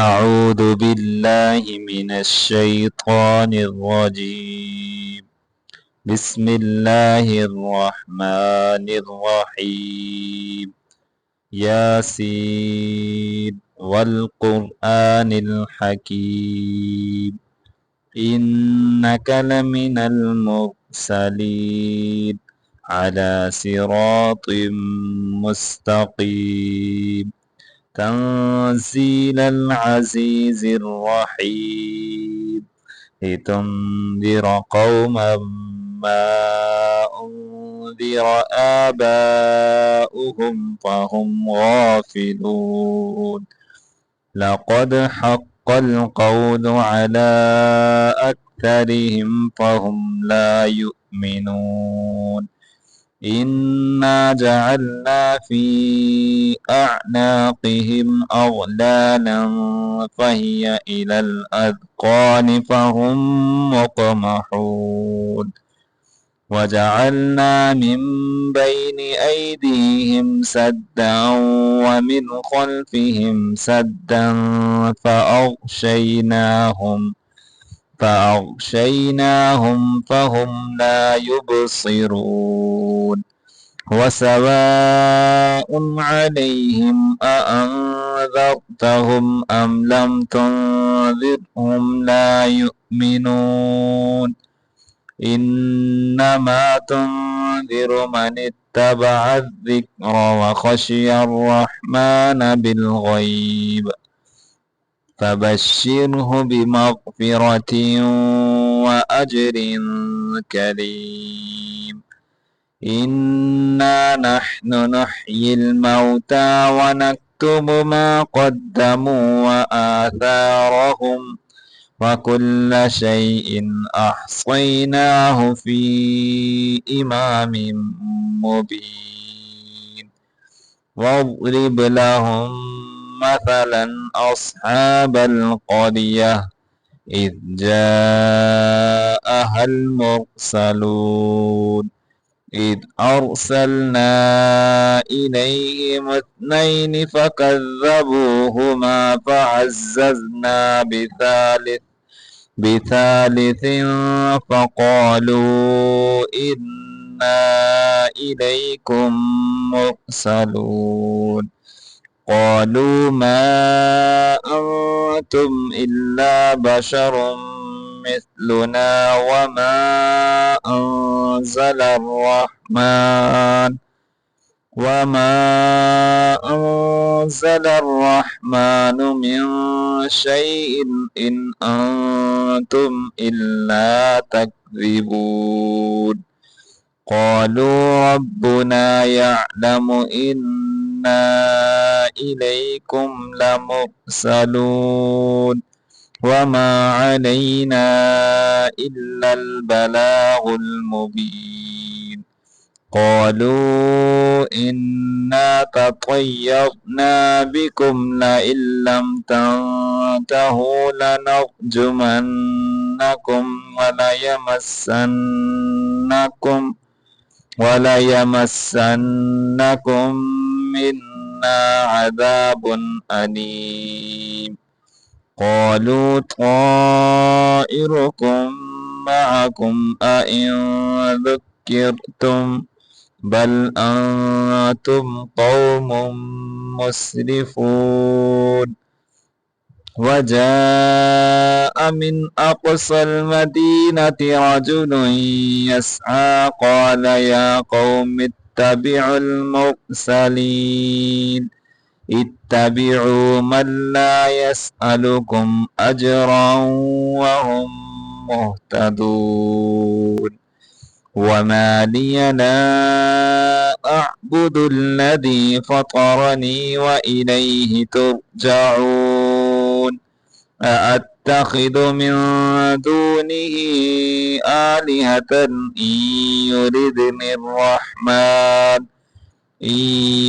أعوذ بالله من الشيطان الرجيم. بسم الله الرحمن الرحيم. ياسين والقرآن الحكيم إنك لمن المرسلين على صراط مستقيم تنزيل العزيز الرحيم لتنذر قوما ما أنذر آباؤهم فهم غافلون. لقد حق القول على أكثرهم فهم لا يؤمنون. إنا جعلنا في أعناقهم أغلالا فهي إلى الأذقان فهم مقمحون. وجعلنا من بين أيديهم سدا ومن خلفهم سدا فأغشيناهم فهم لا يبصرون. وسواء عليهم أأنذرتهم أم لم تنذرهم لا يؤمنون. إنما تنذر من اتبع الذكر وخشي الرحمن بالغيب فبشره بمغفرة وأجر كريم. إنا نحن نحيي الموتى ونكتب ما قدموا وآثارهم وكل شيء أحصيناه في إمام مبين. واضرب لهم مثلا أصحاب القرية إذ جاءها المرسلون إذ أرسلنا إليهم اثنين فكذبوهما فعززنا بثالث فقالوا إنا إليكم مرسلون. قالوا ما أنتم إلا بشر مثلنا وما أنزل الرحمن من شيء إن أنتم إلا تكذبون. قالوا ربنا يعلم إنا إليكم لمرسلون وما علينا إلا البلاغ المبين. قالوا إنا تطيرنا بكم لئن لم تنتهوا لنرجمنكم وليمسنكم منا عذاب أليم. قالوا طائركم معكم أئن ذكرتم بل أنتم قوم مسرفون. وجاء من أقصى المدينة رجل يسعى قال يا قوم اتبعوا المرسلين اتبعوا من لا يسألكم أجرا وهم مهتدون. وما لي لا أعبد الذي فطرني وإليه ترجعون. أأتخذ من دونه آلهة إن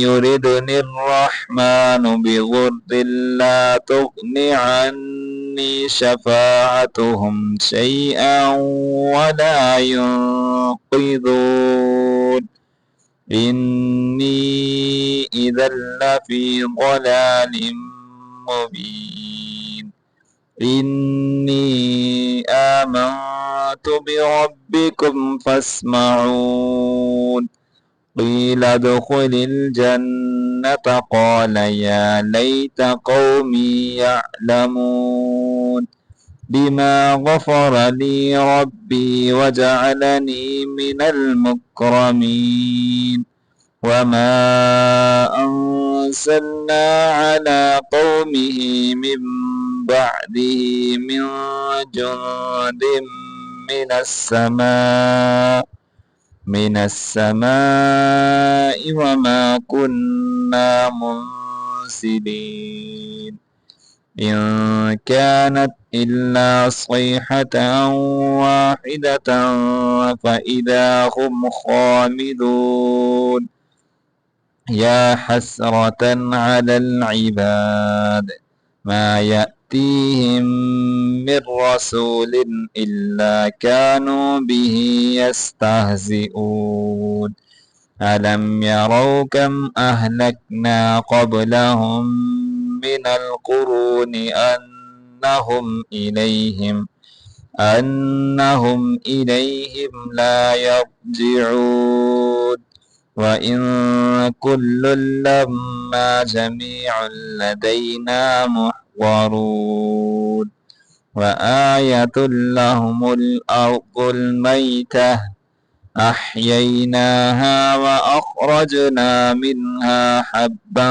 يردني الرحمن بضر لا تغن عني شفاعتهم شيئا ولا ينقذون. إني إذا لفي ضلال مبين. إني آمنت بربكم فاسمعون قيل ادخل الجنة قال يا ليت قومي يعلمون بما غفر لي ربي وجعلني من المكرمين وما أنزلنا على قومه من بعده من جند من السماء وما كنا منزلين إن كانت إلا صيحة واحدة فإذا هم خامدون يا حسرة على العباد ما يأتيهم من رسول إلا كانوا به يستهزئون ألم يروا كم أهلكنا قبلهم من القرون أنهم إليهم لا يرجعون وإن كل لما جميع لدينا محضرون وآية لهم الأرض الميتة أحييناها وأخرجنا منها حبا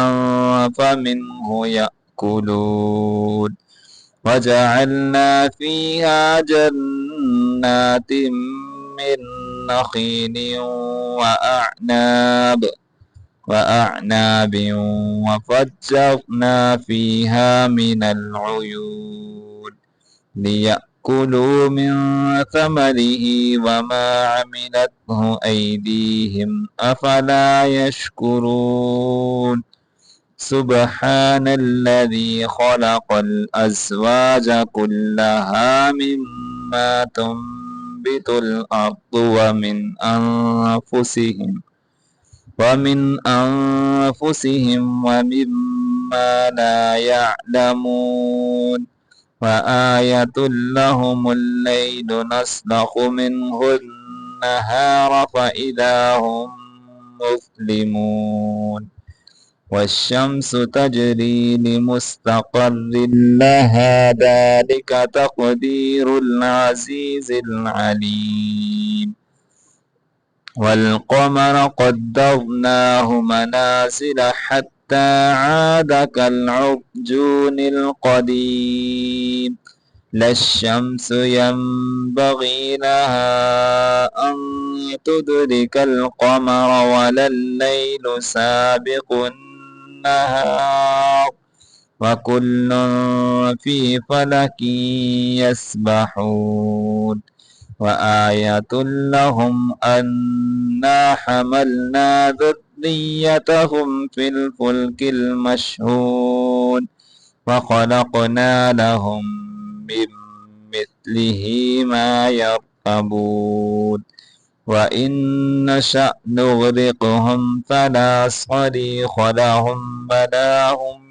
فمنه يأكلون وجعلنا فيها جنات من نخيل وأعناب وفجرنا فيها من العيون ليأكلوا من ثمره وما عملته أيديهم أفلا يشكرون سبحان الذي خلق الأزواج كلها مما تنبت الأرض ومن أنفسهم ومما لا يعلمون وآية لهم الليل نسلخ منه النهار فإذا هم مظلمون والشمس تجري لمستقر لها ذلك تقدير العزيز العليم والقمر قدرناه منازل حتى عاد كالعرجون القديم لا الشمس ينبغي لها أن تدرك القمر ولا الليل سابق النهار وكل في فلك يسبحون وآية لهم أنا حملنا ذريتهم في الفلك المشحون وخلقنا لهم من مثله ما يركبون وإن نشأ نغرقهم فلا صريخ لهم ولا هم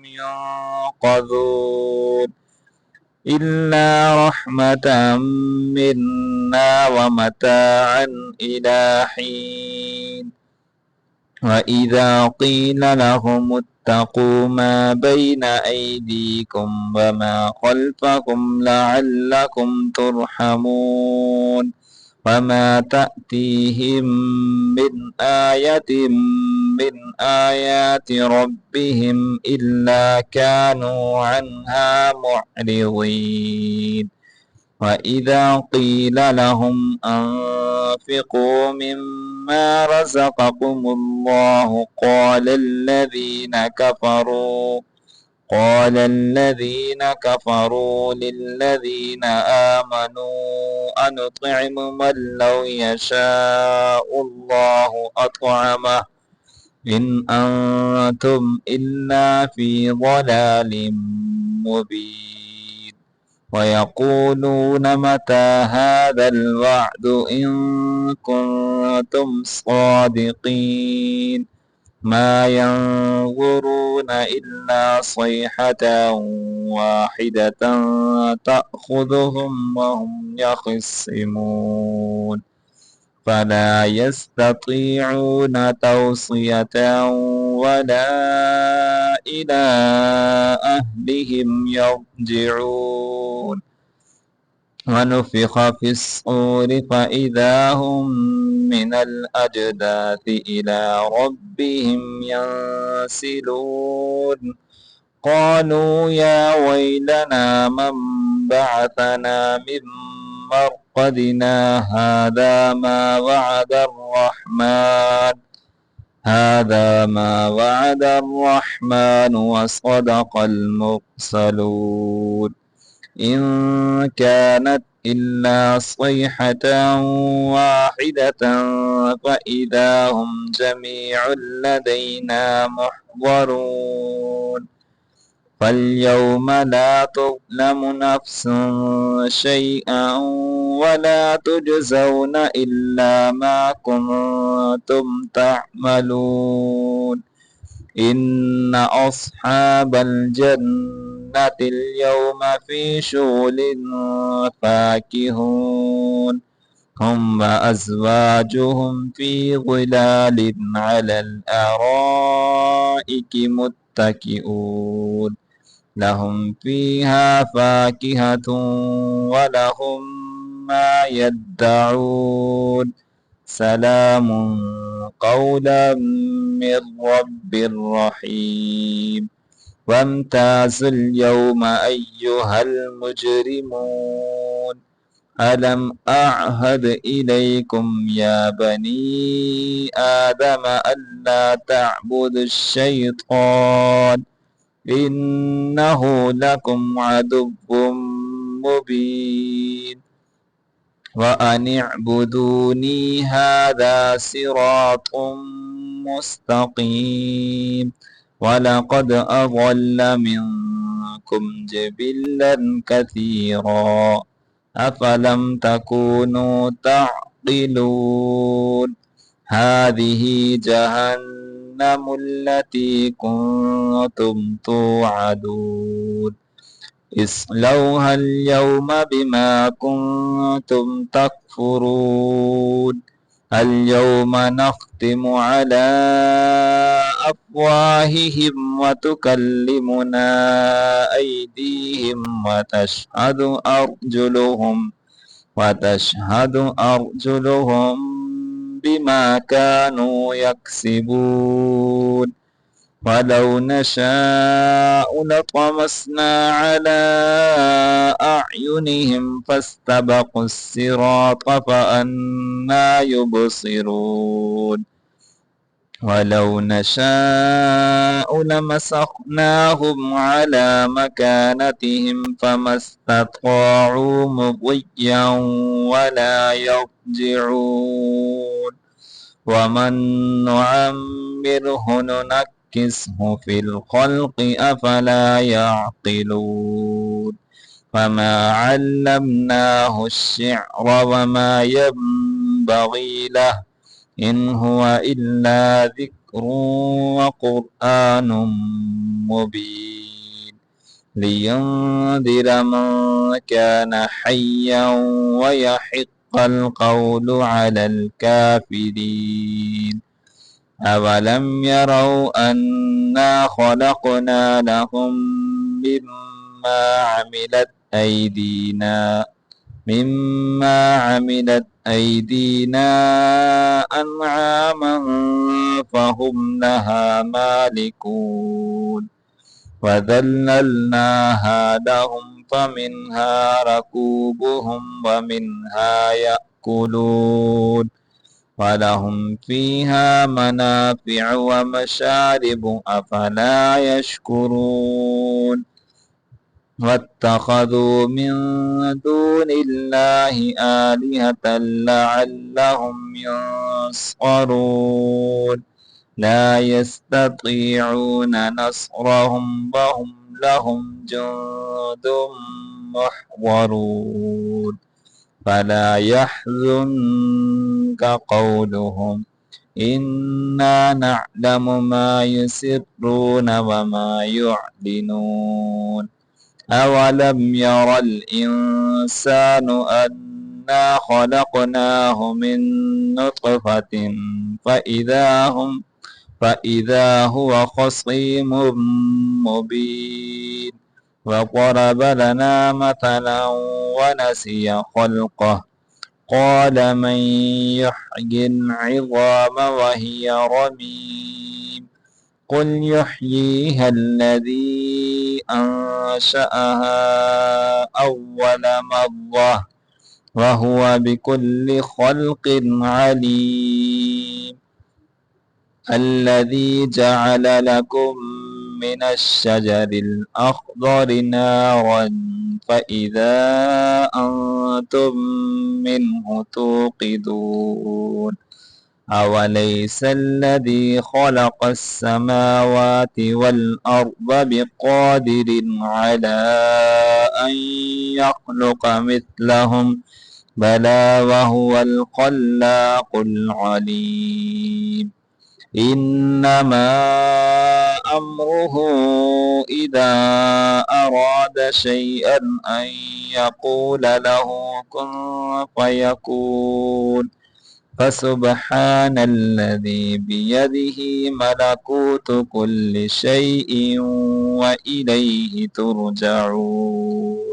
ينقذون إلا رحمة منا ومتاعا إلى حين وإذا قيل لهم اتقوا ما بين أيديكم وما خلفكم لعلكم ترحمون وما تأتيهم من آية من آيات ربهم إلا كانوا عنها معرضين وإذا قيل لهم أنفقوا مما رزقكم الله قال الذين كفروا للذين آمنوا أنطعم من لو يشاء الله أطعمه إن أنتم إلا في ضلال مبين ويقولون متى هذا الوعد إن كنتم صادقين ما ينظرون إلا صيحة واحدة تأخذهم وهم يخصمون فلا يستطيعون توصية ولا إلى أهلهم يرجعون ونفخ في الصور فإذا هم من الأجداث إلى ربهم ينسلون قالوا يا ويلنا من بعثنا من مرقدنا هذا ما وعد الرحمن وصدق المرسلون إن كانت إلا صيحة واحدة فإذا هم جميع لدينا محضرون فاليوم لا تظلم نفس شيئا ولا تجزون إلا ما كنتم تعملون إن أصحاب الجنة اليوم في شغل فاكهون هم وأزواجهم في ظلال على الأرائك متكئون لهم فيها فاكهة ولهم ما يدعون سلام قولا من رب رحيم وامتازوا اليوم أيها المجرمون ألم أعهد إليكم يا بني آدم ألا تعبدوا الشيطان إنه لكم عدو مبين وأن اعبدوني هذا صراط مستقيم ولقد أضل منكم جبلا كثيرا أفلم تكونوا تعقلون هذه جهنم التي كنتم توعدون اصلوها اليوم بما كنتم تكفرون اليوم نختم على أفواههم وتكلمنا أيديهم وتشهد أرجلهم بما كانوا يكسبون ولو نشاء لطمسنا على أعينهم فاستبقوا الصراط فأنى يبصرون ولو نشاء لمسخناهم على مكانتهم فما استطاعوا مضيا ولا يرجعون ومن نعمره ننكسه في الخلق أفلا يعقلون فما علمناه الشعر وما ينبغي له إن هو إلا ذكر وقرآن مبين لينذر من كان حيا ويحق القول على الكافرين أولم يروا أنا خلقنا لهم مما عملت أيدينا أنعاما فهم لها مالكون وذللناها لهم فمنها ركوبهم ومنها يأكلون ولهم فيها منافع ومشارب أفلا يشكرون واتخذوا من دون الله آلهة لعلهم ينصرون لا يستطيعون نصرهم وهم لهم جند محضرون فلا يحزنك قولهم إنا نعلم ما يسرون وما يعلنون أولم ير الإنسان أنا خلقناه من نطفة فإذا هو خصيم مبين وضرب لنا مثلا ونسي خلقه قال من يحيي العظام وهي رميم قل يحييها الذي أنشأها أول مرة وهو بكل خلق عليم الذي جعل لكم من الشجر الأخضر نارا فإذا أنتم منه توقدون أوليس الذي خلق السماوات والأرض بقادر على أن يخلق مثلهم بلى وهو الخلاق العليم إنما أمره إذا أراد شيئا أن يقول له كن فيكون فسبحان الذي بيده ملكوت كل شيء وإليه ترجعون